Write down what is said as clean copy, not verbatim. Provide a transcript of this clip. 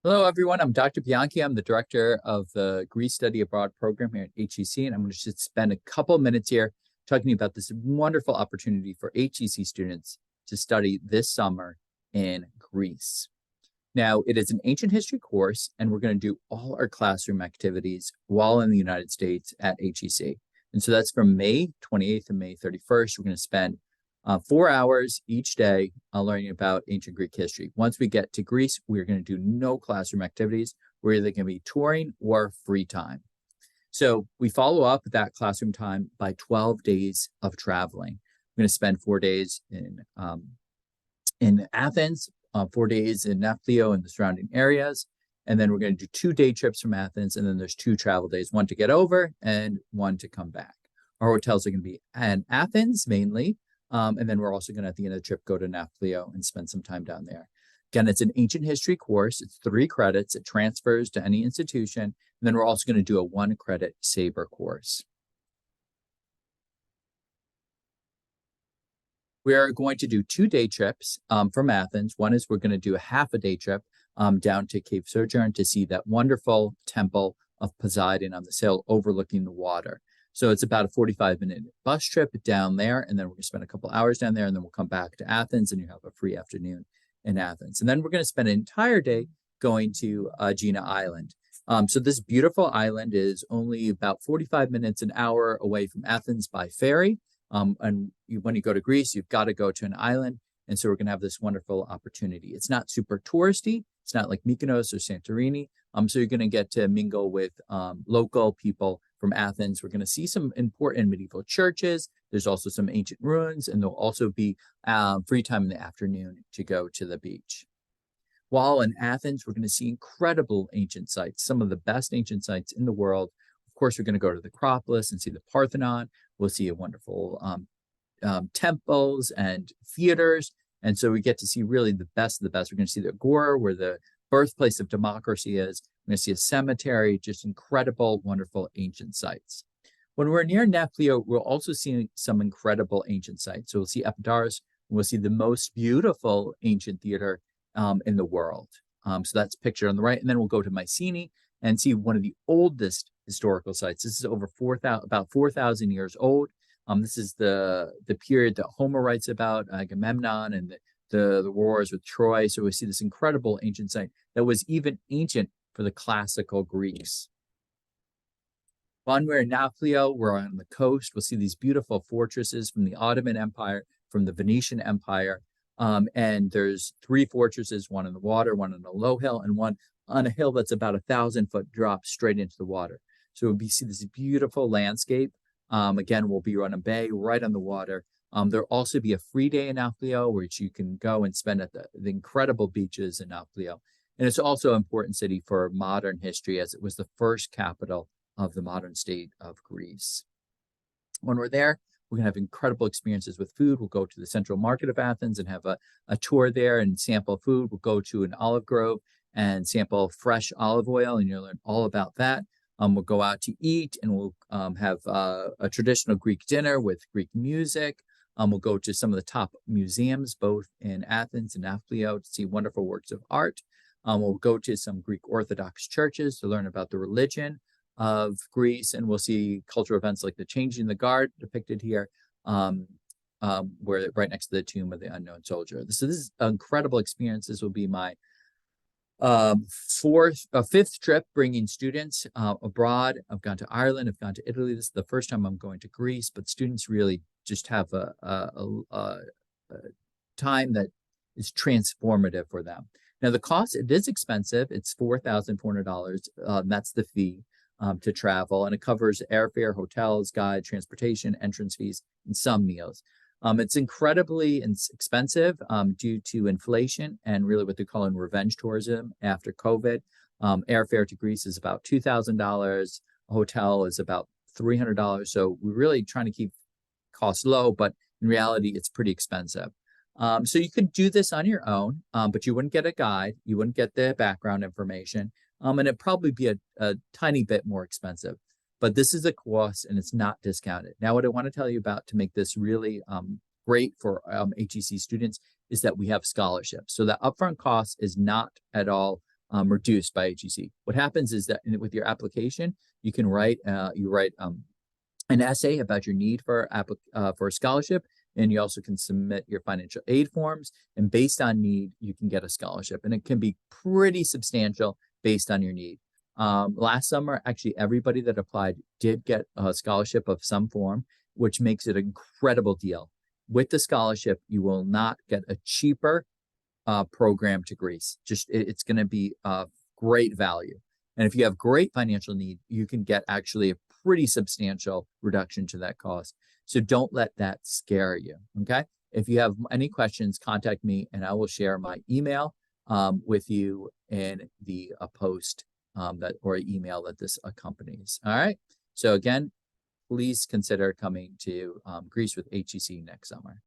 Hello, everyone. I'm Dr. Bianchi. I'm the director of the Greece Study Abroad program here at HCC, and I'm going to just spend a couple minutes here talking about this wonderful opportunity for HCC students to study this summer in Greece. Now, it is an ancient history course, and we're going to do all our classroom activities while in the United States at HCC. And so that's from May 28th and May 31st. We're going to spend 4 hours each day learning about ancient Greek history. Once we get to Greece, we're going to do no classroom activities. We're either going to be touring or free time. So we follow up that classroom time by 12 days of traveling. We're going to spend 4 days in Athens, 4 days in Nafplio and the surrounding areas. And then we're going to do 2 day trips from Athens. And then there's 2 travel days, one to get over and one to come back. Our hotels are going to be in Athens mainly. And then we're also going to, at the end of the trip, go to Nafplio and spend some time down there. Again, it's an ancient history course. It's 3 credits. It transfers to any institution. And then we're also going to do a 1-credit Sabre course. We are going to do 2-day trips from Athens. One is we're going to do a half-a-day trip down to Cape Sojourn to see that wonderful temple of Poseidon on the sail overlooking the water. So it's about a 45-minute bus trip down there, and then we're going to spend a couple hours down there, and then we'll come back to Athens, and you have a free afternoon in Athens. And then we're going to spend an entire day going to Aegina Island. So this beautiful island is only about 45 minutes, an hour away from Athens by ferry. And when you go to Greece, you've got to go to an island. And so we're going to have this wonderful opportunity. It's not super touristy. It's not like Mykonos or Santorini. So you're going to get to mingle with local people from Athens. We're going to see some important medieval churches. There's also some ancient ruins, and there'll also be free time in the afternoon to go to the beach. While in Athens, we're going to see incredible ancient sites, some of the best ancient sites in the world. Of course, we're going to go to the Acropolis and see the Parthenon. We'll see a wonderful temples and theaters. And so we get to see really the best of the best. We're going to see the Agora, where the birthplace of democracy is. We're going to see a cemetery, just incredible, wonderful ancient sites. When we're near Nafplio, we'll also see some incredible ancient sites. So we'll see Epidaurus, and we'll see the most beautiful ancient theater in the world. So that's pictured on the right. And then we'll go to Mycenae and see one of the oldest historical sites. This is over about 4,000 years old. This is the period that Homer writes about, Agamemnon and the wars with Troy. So we see this incredible ancient site that was even ancient for the classical Greeks. When we're in Nafplio, we're on the coast. We'll see these beautiful fortresses from the Ottoman Empire, from the Venetian Empire. And there's 3 fortresses, one in the water, one on a low hill, and one on a hill that's about 1,000-foot drop straight into the water. So we see this beautiful landscape. Again, we'll be on a bay right on the water. There'll also be a free day in Nafplio, which you can go and spend at the incredible beaches in Nafplio. And it's also an important city for modern history, as it was the first capital of the modern state of Greece. When we're there, we're going to have incredible experiences with food. We'll go to the central market of Athens and have a tour there and sample food. We'll go to an olive grove and sample fresh olive oil, and you'll learn all about that. We'll go out to eat, and we'll have a traditional Greek dinner with Greek music. We'll go to some of the top museums, both in Athens and Nafplio, to see wonderful works of art. We'll go to some Greek Orthodox churches to learn about the religion of Greece, and we'll see cultural events like the Changing the Guard depicted here, where right next to the tomb of the unknown soldier. So this is an incredible experience. This will be my fifth trip bringing students abroad. I've gone to Ireland, I've gone to Italy. This is the first time I'm going to Greece, but students really just have a time that is transformative for them. Now, the cost, it is expensive. It's $4,400. That's the fee to travel, and it covers airfare, hotels, guide, transportation, entrance fees, and some meals. It's incredibly expensive due to inflation and really what they call in revenge tourism after COVID. Airfare to Greece is about $2,000. A hotel is about $300. So we're really trying to keep costs low, but in reality, it's pretty expensive. So you could do this on your own, but you wouldn't get a guide. You wouldn't get the background information. And it'd probably be a tiny bit more expensive. But this is a cost, and it's not discounted. Now, what I want to tell you about to make this really great for HCC students is that we have scholarships. So the upfront cost is not at all reduced by HCC. What happens is that with your application, you can write an essay about your need for a scholarship, and you also can submit your financial aid forms. And based on need, you can get a scholarship, and it can be pretty substantial based on your need. Last summer, actually, everybody that applied did get a scholarship of some form, which makes it an incredible deal. With the scholarship, you will not get a cheaper program to Greece. It's going to be great value. And if you have great financial need, you can get actually a pretty substantial reduction to that cost. So don't let that scare you, okay? If you have any questions, contact me, and I will share my email with you in the post or email that this accompanies. All right. So again, please consider coming to Greece with HCC next summer.